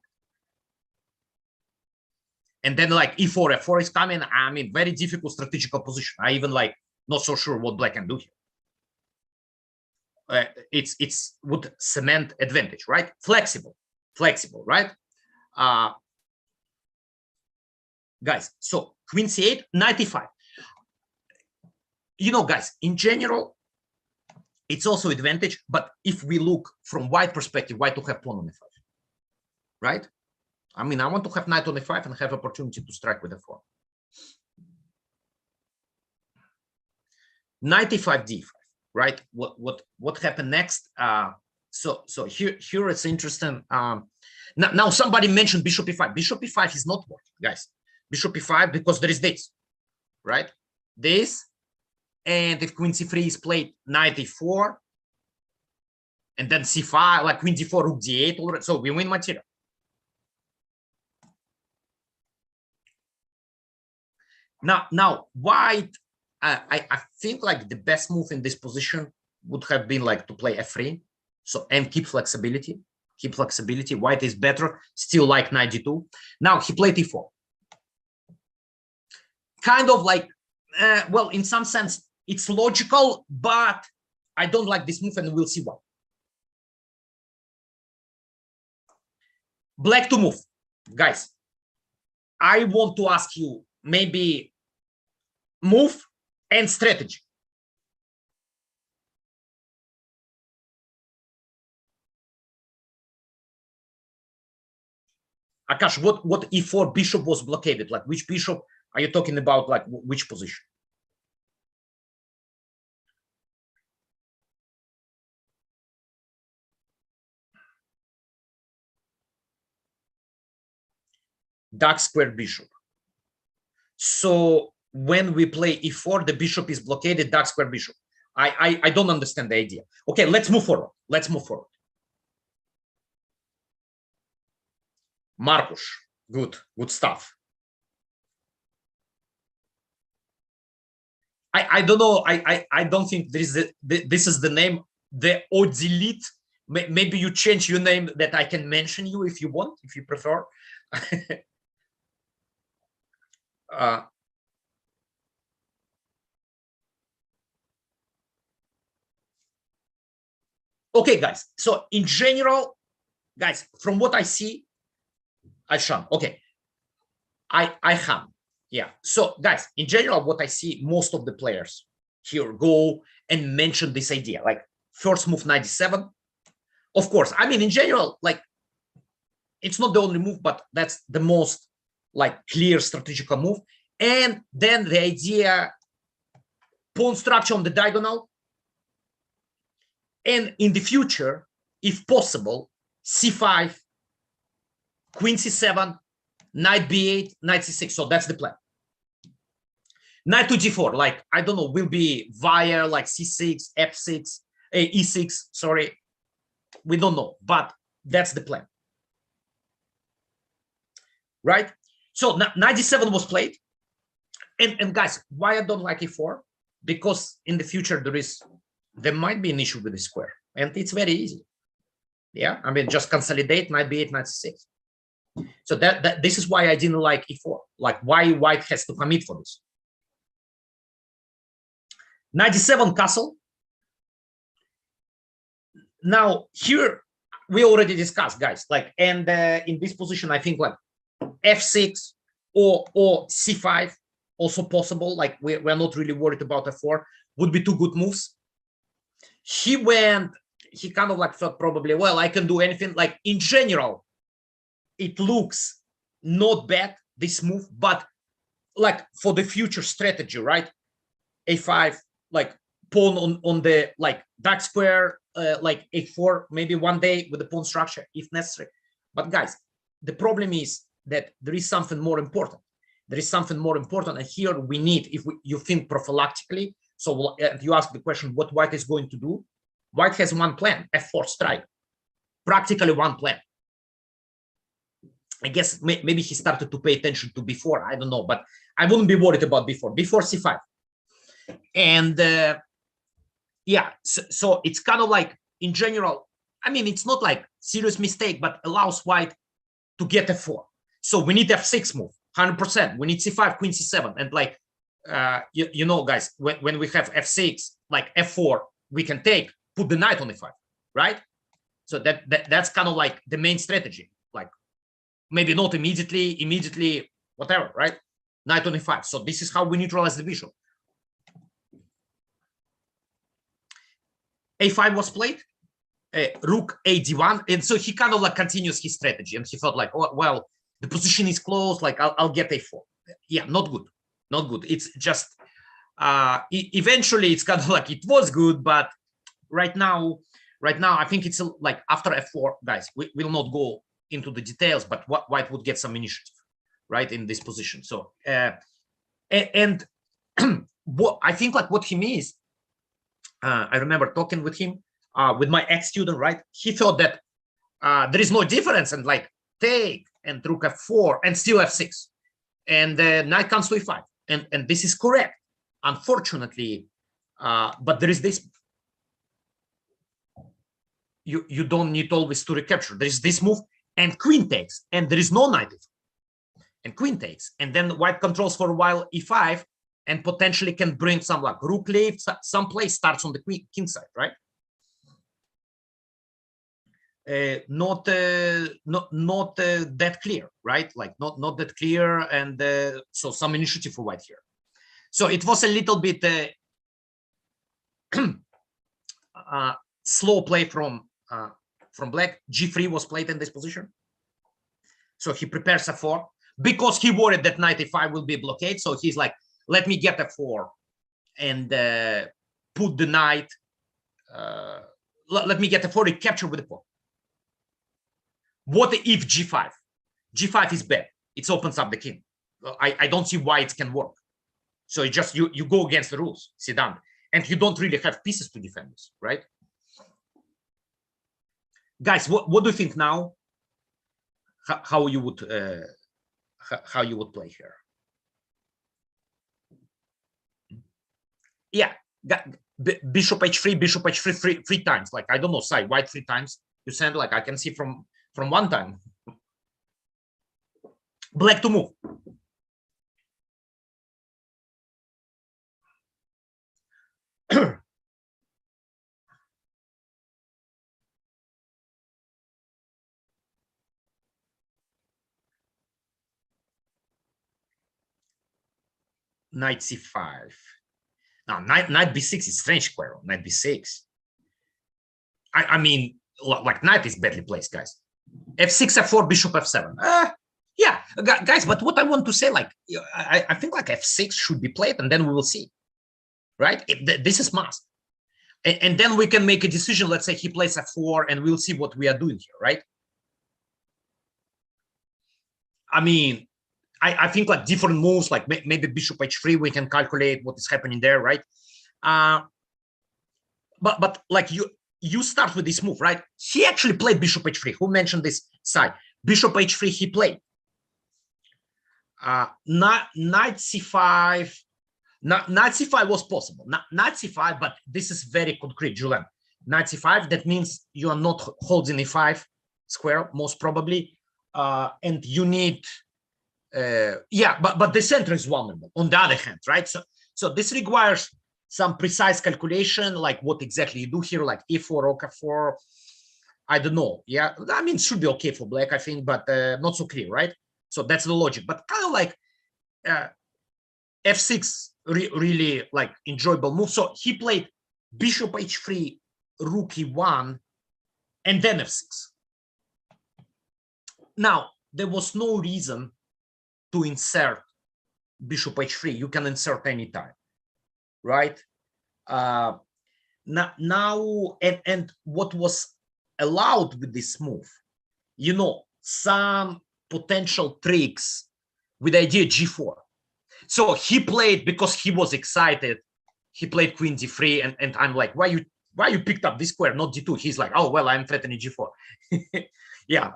And then like e4, f4 is coming. I mean, very difficult strategical position. I even like not so sure what black can do here. It's would cement advantage, right? Flexible, right? Guys, so queen c8, 95. You know, guys, in general, it's also advantage. But if we look from white perspective, white to have pawn on e5, right? I mean, I want to have knight on e5 and have opportunity to strike with f4. Knight e5, d5, right? What happened next? So here it's interesting. Now somebody mentioned bishop e5. Bishop e5 is not working, guys. Bishop e5 because there is this, right? This, and if queen c3 is played, knight e4, and then c5, like queen d4, rook d8 already. So we win material. Now white, I think like the best move in this position would have been like to play f3, so and keep flexibility. White is better, still like knight g2. Now he played e4. Kind of like, well, in some sense, it's logical, but I don't like this move, and we'll see why. Black to move, guys. I want to ask you maybe move and strategy. Akash, what e4 bishop was blockaded? Like which bishop are you talking about? Like which position? Dark square bishop. So when we play e4, the bishop is blockaded, dark square bishop. I don't understand the idea. Okay, let's move forward. Markus, good stuff. I don't know. I don't think this is the name. The Odilite. Maybe you change your name that I can mention you if you want, if you prefer. Okay, guys. So in general, guys, from what I see, okay, I ham. Yeah. So guys, in general, what I see, most of the players here go and mention this idea, like first move 97. Of course, I mean, in general, like it's not the only move, but that's the most like clear strategical move. And then the idea, pawn structure on the diagonal. And in the future, if possible, c5, queen c7, knight b8, knight c6. So that's the plan. Knight to g4, like, I don't know, will be via like c6, f6, e6, sorry. We don't know, but that's the plan. Right? So knight d7 was played. And guys, why I don't like e4? Because in the future, there might be an issue with the square. And it's very easy. Yeah, I mean, just consolidate, knight b8, knight c6. So this is why I didn't like e4. Like why white has to commit for this. Knight d7 castle. Now here we already discussed, guys. Like, and in this position, I think like f6 or c5 also possible. Like we're not really worried about f4. Would be two good moves. He kind of like thought probably, well, I can do anything. Like in general, it looks not bad, this move, but like for the future strategy, right? a5, like pawn on the like dark square, like a4, maybe one day with the pawn structure if necessary. But guys, the problem is that there is something more important. And here we need, if you think prophylactically. So if you ask the question, what white is going to do? White has one plan, f4 strike, practically one plan. I guess maybe he started to pay attention to b4. I don't know, but I wouldn't be worried about b4. b4 c5, and yeah. So it's kind of like in general. I mean, it's not like serious mistake, but allows white to get f4. So we need f6 move, 100%. We need c5, queen c7, and like you know, guys, when we have f6, like f4, we can take, put the knight on e5, right? So that's kind of like the main strategy. Like maybe not immediately, whatever, right? Knight on e5. So this is how we neutralize the bishop. a5 was played, rook a d1, and so he kind of like continues his strategy, and he thought like, oh, well, the position is close, like I'll get a4. Yeah, not good, not good. It's just eventually it's kind of like it was good, but right now I think it's like after f4, guys, we will not go into the details, but white would get some initiative, right, in this position. So and what I think like what he means, I remember talking with him, with my ex-student, right? He thought that there is no difference, and like take and rook f4 and still f6, and knight comes to e5, and this is correct, unfortunately. But there is this. You don't need always to recapture. There is this move and queen takes, and there is no knight, and queen takes, and then white controls for a while e5, and potentially can bring some like rook leaves, some play starts on the king side, right? Not that clear, right? Like not that clear, and so some initiative for white here. So it was a little bit slow play from black. g3 was played in this position, so he prepares f4 because he worried that knight e5 will be a blockade. So he's like, let me get f4 and put the knight. Let me get f4 and capture with the pawn. What if g5? G5 is bad. It opens up the king. I don't see why it can work. So it just you go against the rules, sit down, and you don't really have pieces to defend this, right? Guys, what do you think now? How you would play here? Yeah, bishop h3 three times. Like I don't know, side white 3 times. You send like I can see from 1 time. Black to move. Knight c5. Now knight b6 is strange square. Knight b6. I mean, like knight is badly placed, guys. f6, f4, bishop f7. Yeah, guys. But what I want to say, like, I think like f6 should be played, and then we will see, right? This is must, and then we can make a decision. Let's say he plays f4, and we'll see what we are doing here, right? I mean, I think like different moves, like maybe bishop h3, we can calculate what is happening there, right? But like you start with this move, right? He actually played bishop h3. Who mentioned this side? Bishop h3 he played. Knight c5. Knight c5 was possible. Knight c5, but this is very concrete, Julian. Knight c5, that means you are not holding e5 square, most probably. And you need yeah, but the center is vulnerable on the other hand, right? So this requires some precise calculation, like what exactly you do here, like e4, rook f4. I don't know. Yeah, I mean, it should be okay for black, I think, but not so clear, right? So that's the logic. But kind of like f6, really like enjoyable move. So he played bishop h3, rook e1, and then f6. Now there was no reason to insert bishop h3. You can insert anytime, right? Now and what was allowed with this move, you know, some potential tricks with the idea g4. So he played because he was excited. He played queen d3, and I'm like, why you picked up this square, not d2? He's like, oh well, I'm threatening g4. Yeah.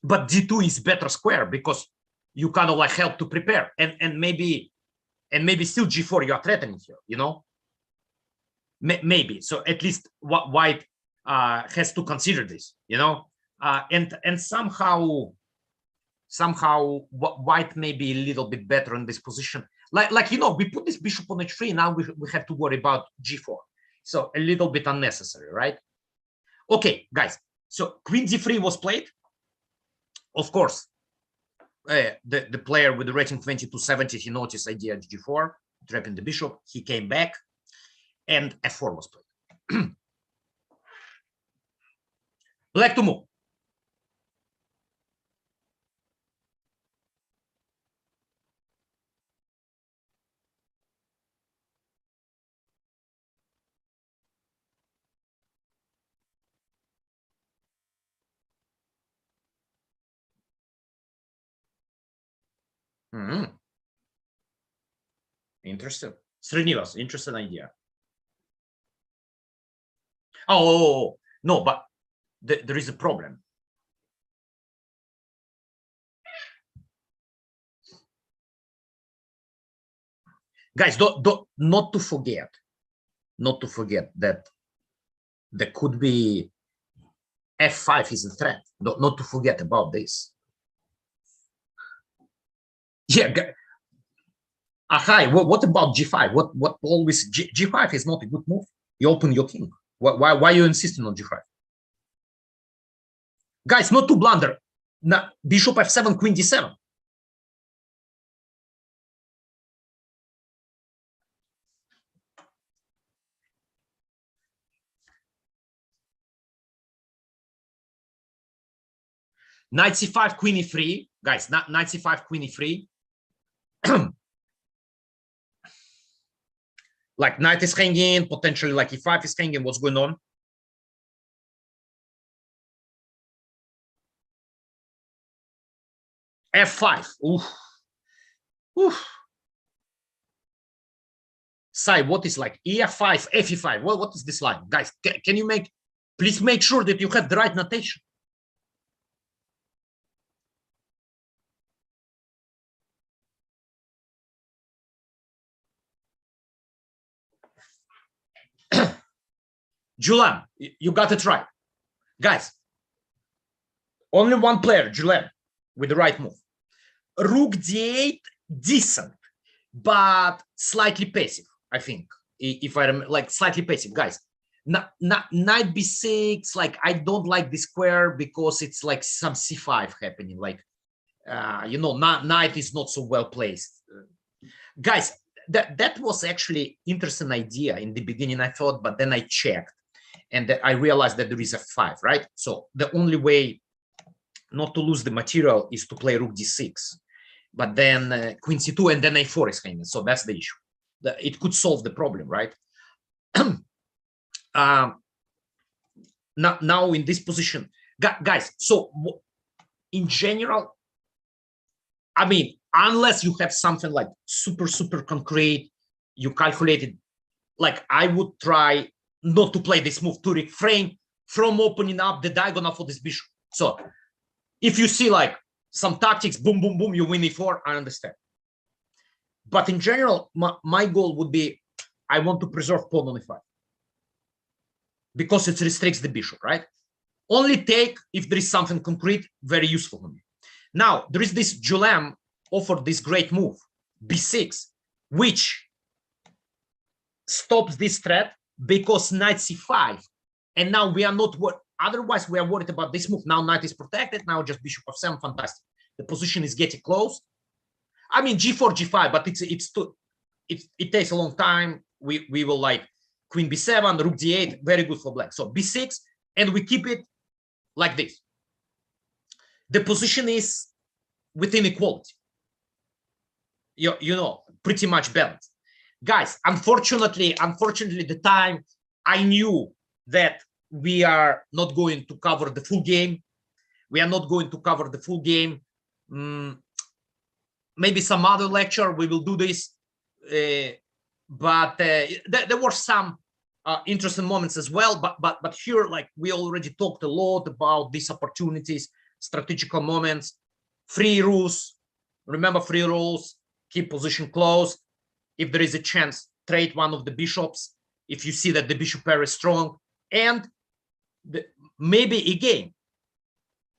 but d2 is better square because you kind of like help to prepare, and maybe still g4 you are threatening here, you know. Maybe so at least what white has to consider this, you know, and somehow white may be a little bit better in this position. Like you know, we put this bishop on h3, now we have to worry about g4, so a little bit unnecessary, right? Okay, guys, so queen d3 was played. Of course, the player with the rating 2270, he noticed idea g4, trapping the bishop. He came back, and f4 was played. Black to move. Interesting. Srinivas, interesting idea. Oh, no, but there is a problem. Guys, not to forget that there could be f5 is a threat. Not to forget about this. Yeah. Hi, what about g5? What always g5 is not a good move. You open your king. Why are you insisting on g5? Guys, not to blunder. Now, bishop f7, queen d7. Knight c5, queen e3. Guys, knight c5, queen e3. Like knight is hanging, potentially like e5 is hanging. What's going on? f5. Oof. Oof. Sai, what is like ef5, fe5? Well, what is this line? Guys, can you please make sure that you have the right notation. Julian, you got it right. Guys, only one player, Julian, with the right move. Rook d8, decent, but slightly passive, I think. If I remember, like slightly passive, guys. Knight b6, like I don't like the square because it's like some c5 happening. Like, you know, knight is not so well placed. Guys, that was actually interesting idea in the beginning, I thought, but then I checked and I realized that there is a 5, right? So the only way not to lose the material is to play rook d6, but then queen c2 and then a4 is hanging. So that's the issue. It could solve the problem, right? Now in this position, guys, so in general, I mean, unless you have something like super concrete, you calculated, like I would try not to play this move to refrain from opening up the diagonal for this bishop. So if you see like some tactics, boom, boom, boom, you win e4, I understand. But in general, my goal would be, I want to preserve pawn on e5 because it restricts the bishop, right? Only take if there is something concrete, very useful for me. Now, there is this Julem offered this great move, b6, which stops this threat because knight c5. And now we are not, otherwise we are worried about this move. Now knight is protected, now just bishop of 7, fantastic. The position is getting close. I mean, g4, g5, but it takes a long time. We will like queen b7, rook d8, very good for black. So b6, and we keep it like this. The position is within equality. You know, pretty much balanced. Guys, unfortunately, the time I knew that we are not going to cover the full game. We are not going to cover the full game. Maybe some other lecture we will do this. But there were some interesting moments as well. But here, like we already talked a lot about these opportunities. strategical moments, free rules. Remember free rules, keep position close. If there is a chance, trade one of the bishops if you see that the bishop pair is strong. And maybe again,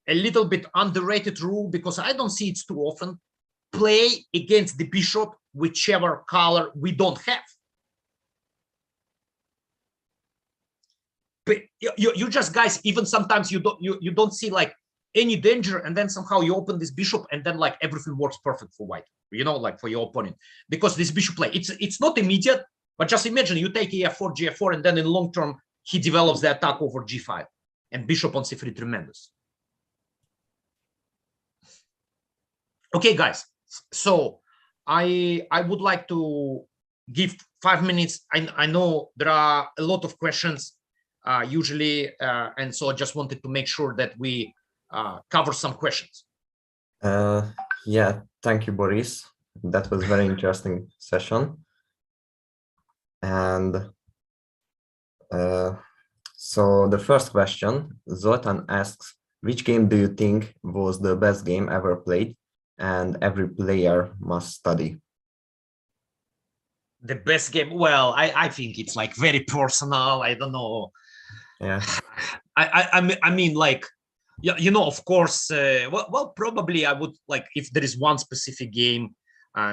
a little bit underrated rule, because I don't see it too often, play against the bishop whichever color we don't have. But you just, guys, even sometimes you don't see like any danger, and then somehow you open this bishop and then like everything works perfect for white, you know, like for your opponent, because this bishop play, it's not immediate, but just imagine you take e4, g4, and then in long term he develops the attack over g5 and bishop on c3, tremendous. Okay, guys, so I would like to give 5 minutes. I know there are a lot of questions usually, and so I just wanted to make sure that we cover some questions. Yeah, thank you, Boris. That was a very interesting session. And so the first question, Zoltan asks, which game do you think was the best game ever played and every player must study? The best game? Well, I think it's like very personal. I don't know. Yeah. I mean, like, you know, of course, well, probably I would like, if there is one specific game,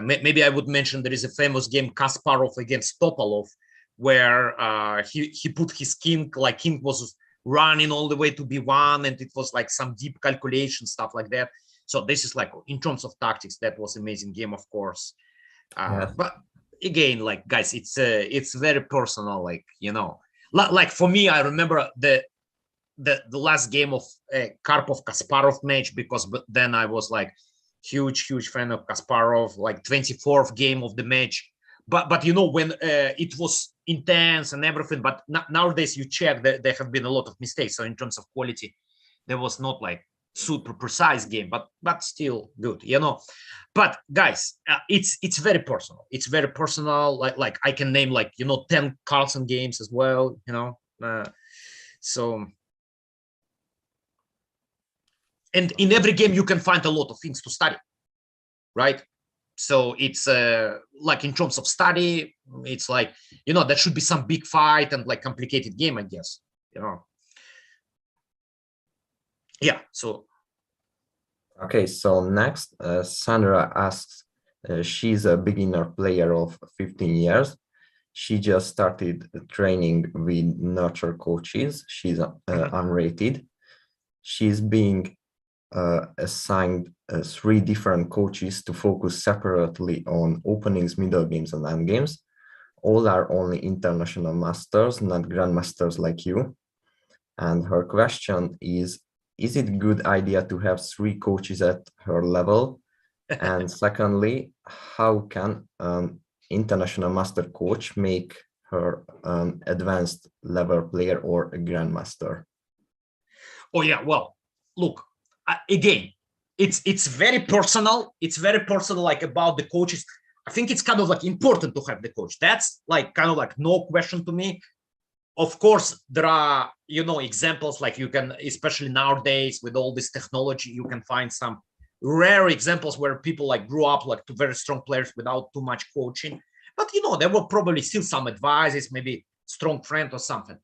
maybe I would mention there is a famous game, Kasparov against Topalov, where he put his king, like king was running all the way to b1, and it was like some deep calculation, stuff like that. So this is like, in terms of tactics, that was amazing game, of course. Yeah. But again, like, guys, it's very personal, like, you know, like for me, I remember the last game of Karpov Kasparov match, because then I was like huge fan of Kasparov, like 24th game of the match. But you know, when it was intense and everything, but nowadays you check that there have been a lot of mistakes. So in terms of quality, there was not like super precise game, but still good, you know. But guys, it's very personal. It's very personal. Like I can name, like, you know, 10 Carlsen games as well, you know. So, and in every game you can find a lot of things to study, right? So it's like, in terms of study, it's like, you know, there should be some big fight and like complicated game, I guess, you know. Yeah, so. Okay, so next, Sandra asks, she's a beginner player of 15 years. She just started training with nurtr coaches. She's unrated. She's being assigned 3 different coaches to focus separately on openings, middle games, and end games. All are only international masters, not grandmasters like you. And her question is it a good idea to have 3 coaches at her level? And secondly, how can an international master coach make her an advanced level player or a grandmaster? Oh yeah, well, look, again, it's very personal. It's very personal, like, about the coaches. I think it's kind of like important to have the coach. That's like kind of like no question to me. Of course, there are, you know, examples, like you can, especially nowadays with all this technology, you can find some rare examples where people like grew up like to very strong players without too much coaching. But, you know, there were probably still some advices, maybe strong friend or something.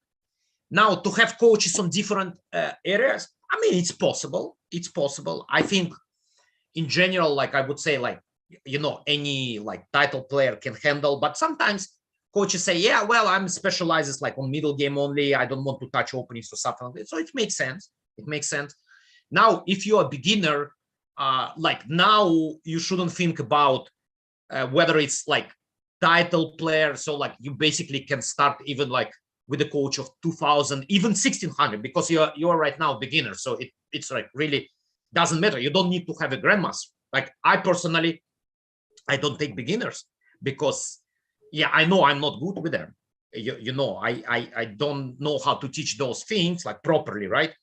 Now, to have coaches on different areas, I mean, it's possible. It's possible. I think in general, like I would say, like, you know, any like title player can handle, but sometimes coaches say, yeah, well, I'm specialized like on middle game only. I don't want to touch openings or something like that. So it makes sense. It makes sense. Now, if you're a beginner, like now you shouldn't think about whether it's like title player. So like you basically can start even like with a coach of 2000, even 1600, because you're right now beginner. So it's like really doesn't matter. You don't need to have a grandmaster. Like I personally, I don't take beginners because, yeah, I know I'm not good with them. You know, I don't know how to teach those things like properly, right?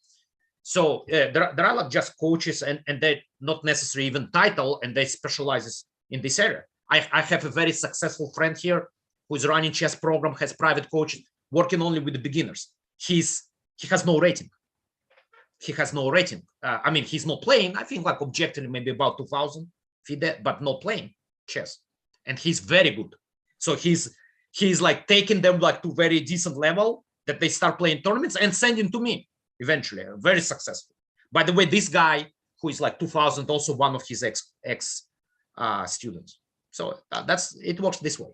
So there are like just coaches, and they're not necessarily even title, and they specialize in this area. I have a very successful friend here who's running chess program, has private coaches, working only with the beginners. He has no rating. he has no rating. I mean, he's not playing. I think like objectively maybe about 2000 FIDE, but not playing chess. And he's very good. So he's like taking them like to very decent level that they start playing tournaments and sending to me eventually. Very successful. By the way, this guy who is like 2000, also one of his ex students. So that's it works this way.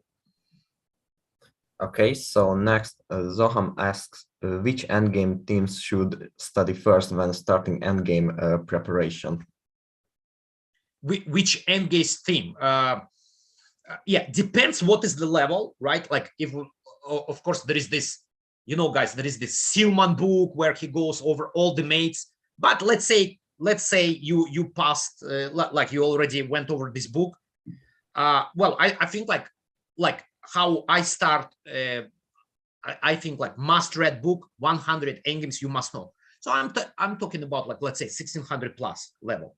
Okay, so next, Zoham asks, which endgame teams should study first when starting endgame preparation? Which endgame theme? Yeah, depends what is the level, right? Like if, of course, there is this, you know, guys, there is this Silman book where he goes over all the mates. But let's say you passed, like you already went over this book. Well, I think like how I start, I think like must read book, 100 endgames you must know. So I'm talking about like, let's say 1600 plus level,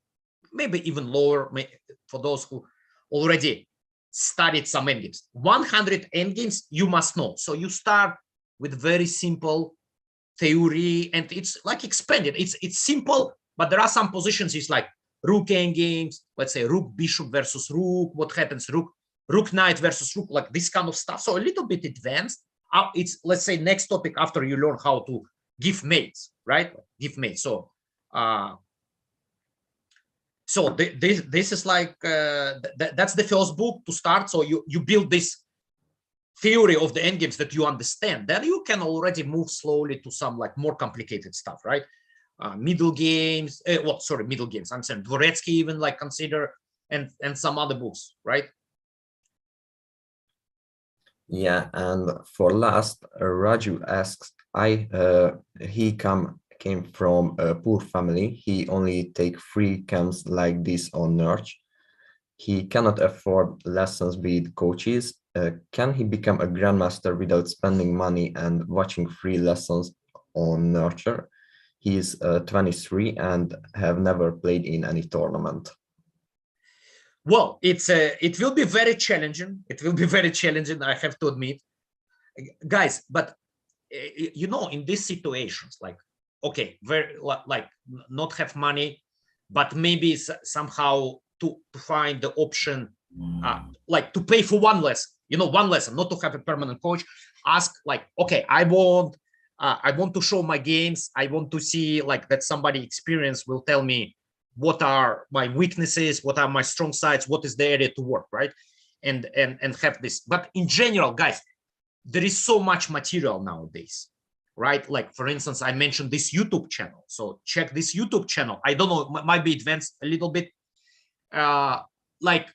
maybe even lower for those who already studied some endgames. 100 endgames you must know. So you start with very simple theory, and it's like expanded. It's simple, but there are some positions. It's like rook endgames. Let's say rook bishop versus rook. What happens? Rook knight versus rook. Like this kind of stuff. So a little bit advanced. It's, let's say, next topic after you learn how to give mates, right? Give mates. So so this is like that's the first book to start. So you build this theory of the endgames that you understand. Then you can already move slowly to some like more complicated stuff, right? Middle games. Middle games. I'm saying Dvoretsky even like consider, and some other books, right? Yeah, and for last, Raju asks, he came from a poor family. He only take free camps like this on nurtr. He cannot afford lessons with coaches. Can he become a grandmaster without spending money and watching free lessons on nurtr? He is 23 and have never played in any tournament. Well, it will be very challenging. It will be very challenging, I have to admit, guys. But you know, in these situations, like, okay, very like not have money, but maybe somehow to find the option, like to pay for one lesson. You know, one lesson, not to have a permanent coach. Ask like, okay, I want to show my games. I want to see like that somebody experienced will tell me what are my weaknesses, what are my strong sides, what is the area to work, right? And have this. But in general, guys, there is so much material nowadays, right? Like, for instance, I mentioned this YouTube channel. So check this YouTube channel. I don't know, might be advanced a little bit, like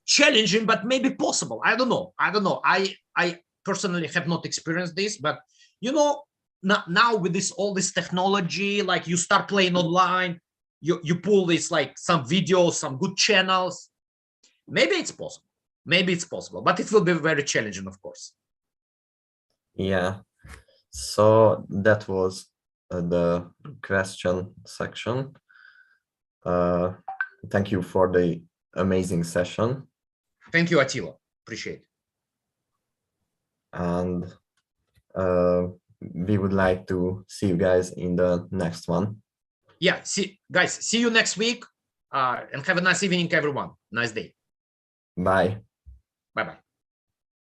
challenging, but maybe possible. I don't know. I personally have not experienced this, but you know, now with all this technology, like you start playing online, you pull this like some videos, some good channels. Maybe it's possible. Maybe it's possible, but it will be very challenging, of course. Yeah. So that was the question section. Thank you for the amazing session. Thank you, Attila. Appreciate it. And we would like to see you guys in the next one. Yeah, see you next week, and have a nice evening, everyone. Nice day. Bye. Bye-bye.